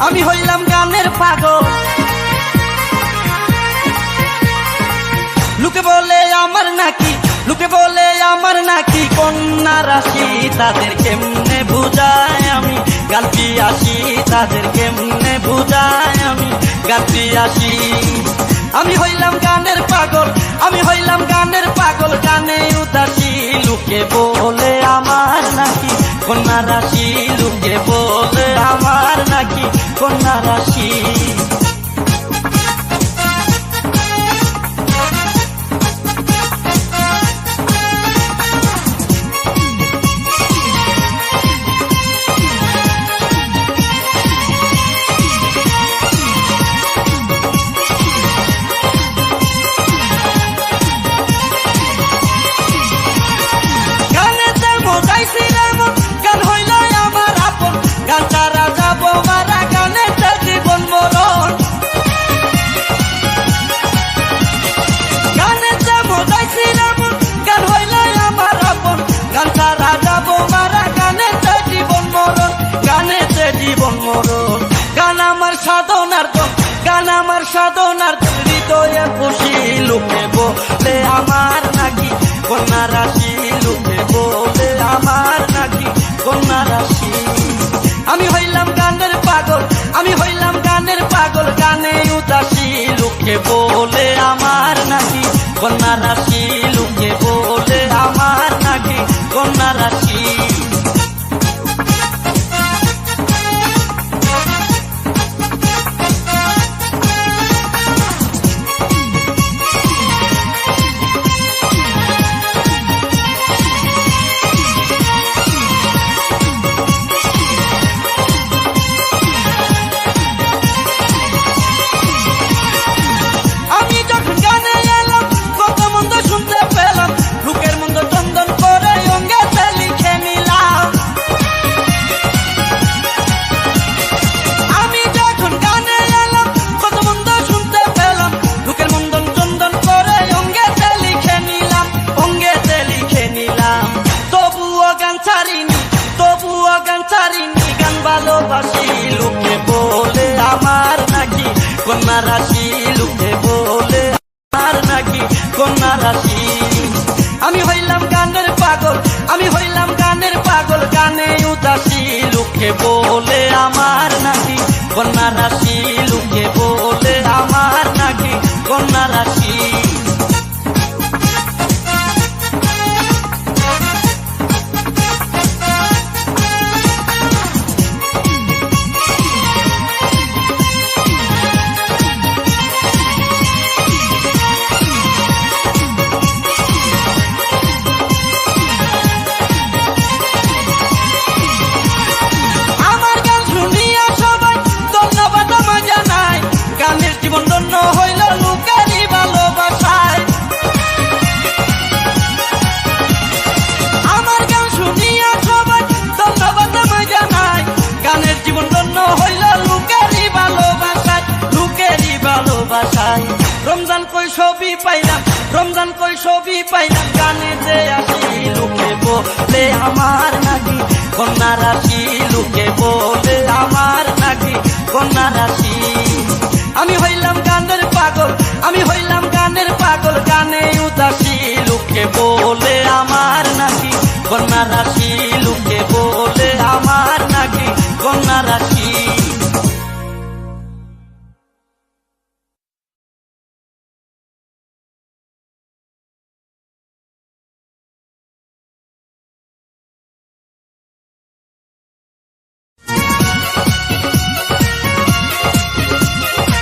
আমি হইলাম গানের পাগল। লোকে বলে আমার নাকি, লোকে বলে আমার নাকি কন্যা রাশি, তাদের কেমনে বুঝায় আমি গালতি আসি, তাদের কেমনে বুঝায় আমি গালতি আসি। আমি হইলাম গানের পাগল, আমি হইলাম গানের পাগল, গানে উদাসী। লোকে বলে আমার নাকি কন্যা রাশি, লোকে বলে আমার নাকি কন্যা রাশি। গান আমার সাধনার দল, গান আমার সাধনার দল, হৃদয়ে খুশি। লোকে বলে আমার নাকি কন্যা রাশি, লোকে বলে আমার নাকি কন্যা রাশি। আমি হইলাম গানের পাগল, আমি হইলাম গানের পাগল, গানে উদাসী। লোকে বলে আমার নাকি কন্যা রাশি, লোকে বলে আমার নাকি কন্যা রাশি। ভালোবাসি, লোকে বলে আমার নাকি কন্যা রাশি, লোকে বলে আমার নাকি কন্যা রাশি। আমি হইলাম গানের পাগল, আমি হইলাম গানের পাগল, গানে উদাসী। লোকে বলে আমার নাকি কন্যা রাশি, লোকে বলে আমার নাকি কন্যা রাশি। রমজান কই ছবি পাইলাম, রমজান কই ছবি পাইলাম, গানেতে আসি। লোকে বলে আমার নাকি কন্যা রাশি, লোকে বলে আমার নাকি কন্যা রাশি। আমি হইলাম গানের পাগল, আমি হইলাম গানের পাগল, গানে উদাসী। লোকে বলে আমার নাকি কন্যা রাশি।